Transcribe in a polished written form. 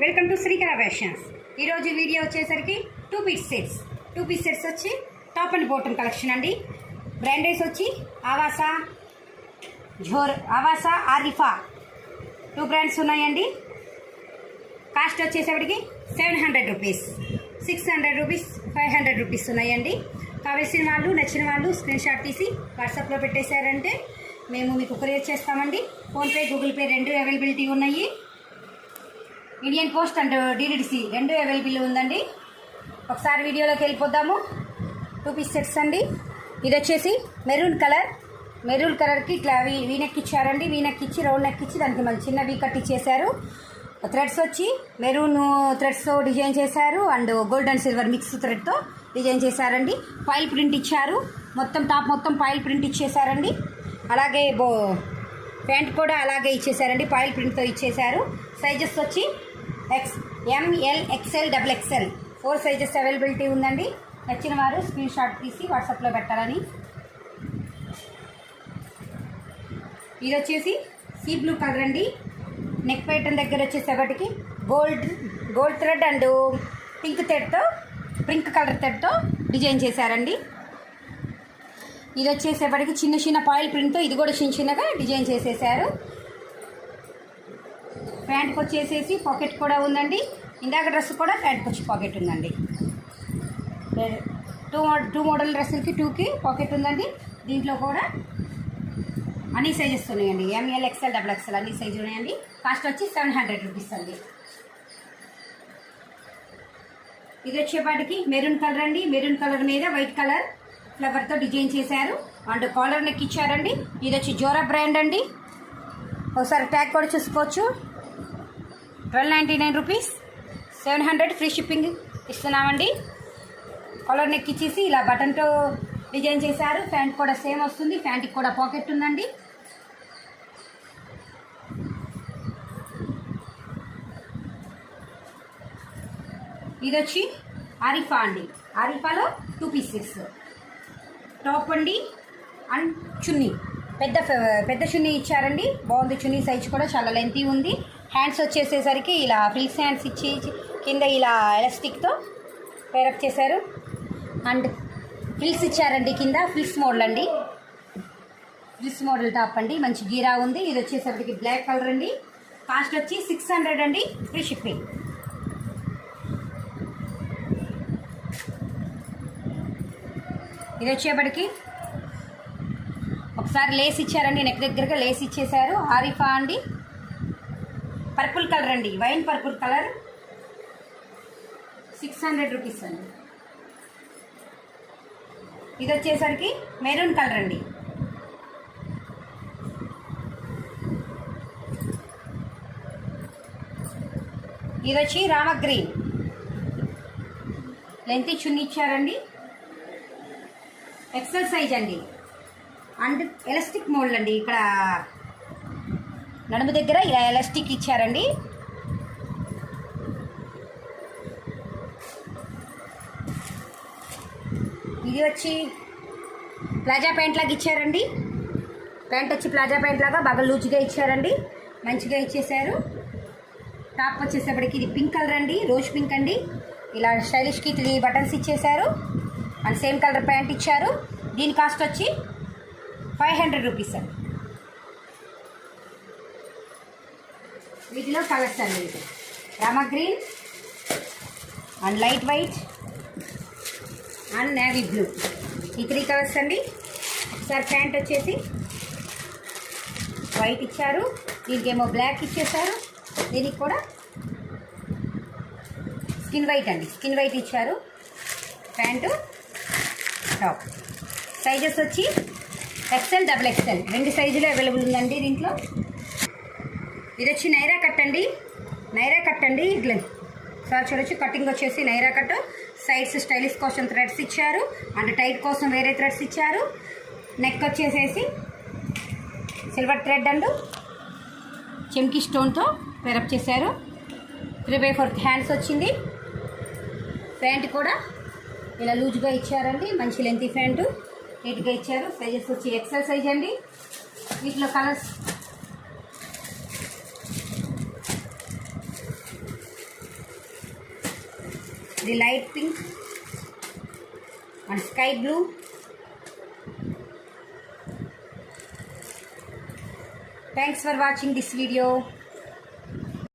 Welcome to Srikara fashions. ఈరోజు video వచ్చేసరికి two piece sets వచ్చి టాప్ అండ్ బాటమ్ కలెక్షన్ అండి. బ్రాండెస్ వచ్చి ఆవాసా ఆరిఫా 2 బ్రాండ్స్ ఉన్నాయండి. కాస్ట్ వచ్చేసరికి 700 రూపీస్, 600 రూపీస్, 500 రూపీస్ ఉన్నాయండి. కావాల్సిన వాళ్ళు నచ్చిన వాళ్ళు స్క్రీన్ షాట్ తీసి వాట్సాప్లో పెట్టేశారంటే మేము మీకు కొరియర్ చేస్తామండి. ఫోన్పే, గూగుల్ పే 2 అవైలబిలిటీ ఉన్నాయి. Indian post and DDDC 2 available ఉందండి. ఒకసారి వీడియోలోకి వెళ్ళిపోదాము. 2 పీస్ సెట్స్ అండి. ఇది వచ్చేసి మెరూన్ కలర్కి ఇట్లా వీనెక్ ఇచ్చారండి. వీనెక్ ఇచ్చి రౌండ్ నెక్ ఇచ్చి దానికి మళ్ళీ చిన్న వీ కట్ ఇచ్చేశారు. థ్రెడ్స్ వచ్చి మెరూన్ థ్రెడ్స్తో డిజైన్ చేశారు and gold and silver mix థ్రెడ్తో డిజైన్ చేశారండి. ఫైల్ ప్రింట్ ఇచ్చారు. టాప్ మొత్తం ఫైల్ ప్రింట్ ఇచ్చేసారండి. అలాగే ప్యాంట్ కూడా అలాగే ఇచ్చేసారండి, ఫైల్ ప్రింట్తో ఇచ్చేశారు. సైజెస్ వచ్చి ML, XL, XXL 4 sizes availability ఉందండి. నచ్చిన వారు స్క్రీన్ షాట్ తీసి వాట్సాప్లో పెట్టాలని. ఇది వచ్చేసి సీ బ్లూ కలర్ అండి. నెక్ ప్యాటర్న్ దగ్గర వచ్చేసేపటికి gold thread and pink colour థ్రెడ్తో డిజైన్ చేశారండి. ఇది వచ్చేసేపటికి చిన్న ఫాయిల్ ప్రింట్తో ఇది కూడా చిన్నగా డిజైన్ చేసేసారు. ప్యాంట్కి వచ్చేసేసి పాకెట్ కూడా ఉందండి. ఇందాక డ్రెస్ కూడా ప్యాంట్కి వచ్చి పాకెట్ ఉందండి. టూ మోడల్ డ్రెస్సులకి 2కి పాకెట్ ఉందండి. దీంట్లో కూడా అన్ని సైజెస్ ఉన్నాయండి. ML, XL, XXL అన్ని సైజు ఉన్నాయండి. కాస్ట్ వచ్చి 700 రూపీస్ అండి. ఇది వచ్చేపాటికి మెరూన్ కలర్ అండి. మెరూన్ కలర్ మీద వైట్ కలర్ ఫ్లవర్తో డిజైన్ చేశారు అండ్ కాలర్ నెక్ ఇచ్చారండి. ఇది వచ్చి జోరా బ్రాండ్ అండి. ఒకసారి ట్యాగ్ కూడా చూసుకోవచ్చు. 1299 రూపీస్, 700 ఫ్రీ షిప్పింగ్ ఇస్తున్నామండి. కాలర్ నెక్ ఇచ్చేసి ఇలా బటన్తో డిజైన్ చేశారు. ప్యాంట్ కూడా సేమ్ వస్తుంది. ప్యాంట్కి కూడా పాకెట్ ఉందండి. ఇది వచ్చి ఆరిఫా అండి. ఆరిఫాలో 2 పీసెస్ టాప్ అండి అండ్ చున్నీ పెద్ద చున్నీ ఇచ్చారండి. బాగుంది. చున్నీ సైజ్ కూడా చాలా లెంతీ ఉంది. హ్యాండ్స్ వచ్చేసేసరికి ఇలా ఫ్రిల్స్ హ్యాండ్స్ ఇచ్చి కింద ఇలా ఎలాస్టిక్తో పేరప్ చేశారు అండ్ ఫ్రిల్స్ ఇచ్చారండి. కింద ఫ్రిల్స్ మోడల్ అండి. ఫ్రిల్స్ మోడల్ టాప్ అండి. మంచి గీరా ఉంది. ఇది వచ్చేసరికి బ్లాక్ కలర్ అండి. కాస్ట్ వచ్చి 600 అండి, ఫ్రీ షిప్పింగ్. ఇది వచ్చేప్పటికి ఒకసారి లేస్ ఇచ్చారండి. నెక్ దగ్గరగా లేస్ ఇచ్చేసారు. ఆరిఫా అండి. పర్పుల్ కలర్ అండి, వైన్ పర్పుల్ కలర్, 600 రూపీస్ అండి. ఇది వచ్చేసరికి మెరూన్ కలర్ అండి. ఇది వచ్చి రామ గ్రీన్ లెంతీ చున్నీ ఇచ్చారండి. XL సైజ్ అండి అండ్ ఎలాస్టిక్ మోడల్ అండి. ఇక్కడ నడుము దగ్గర ఇలా ఎలాస్టిక్ ఇచ్చారండి. ఇది వచ్చి ప్లాజా ప్యాంట్ లాగా ఇచ్చారండి. ప్యాంట్ వచ్చి ప్లాజా ప్యాంట్ లాగా బాగా లూజ్గా ఇచ్చారండి. మంచిగా ఇచ్చేసారు. టాప్ వచ్చేసేపటికి ఇది పింక్ కలర్ అండి, రోజ్ పింక్ అండి. ఇలా స్టైలిష్కి 3 బటన్స్ ఇచ్చేసారు అండ్ సేమ్ కలర్ ప్యాంట్ ఇచ్చారు. దీని కాస్ట్ వచ్చి 500 రూపీస్ అండి. వీటిలో కలర్స్ అండి. Rama green and light white and navy blue, ఈ 3 కలర్స్ అండి. ఒకసారి ప్యాంట్ వచ్చేసి వైట్ ఇచ్చారు. దీనికేమో బ్లాక్ ఇచ్చేసారు. దీనికి కూడా స్కిన్ వైట్ అండి, స్కిన్ వైట్ ఇచ్చారు. ప్యాంటు టాప్ సైజెస్ వచ్చి XL, XXL 2 సైజులు అవైలబుల్ ఉందండి దీంట్లో. ఇది వచ్చి నైరా కట్ అండి. ఇట్లా సార్ చూడొచ్చు. కటింగ్ వచ్చేసి నైరా కట్. సైడ్స్ స్టైలిష్ కోసం థ్రెడ్స్ ఇచ్చారు అండ్ టైట్ కోసం వేరే థ్రెడ్స్ ఇచ్చారు. నెక్ వచ్చేసేసి సిల్వర్ థ్రెడ్ అండ్ చెమ్కి స్టోన్తో పేరప్ చేశారు. 3/4 హ్యాండ్స్ వచ్చింది. ప్యాంట్ కూడా ఇలా లూజ్గా ఇచ్చారండి. మంచి లెంతీ ప్యాంటు నీట్గా ఇచ్చారు. సైజెస్ వచ్చి XL సైజ్ అండి. వీటిలో కలర్స్ ఇది light pink and sky blue. Thanks for watching this video.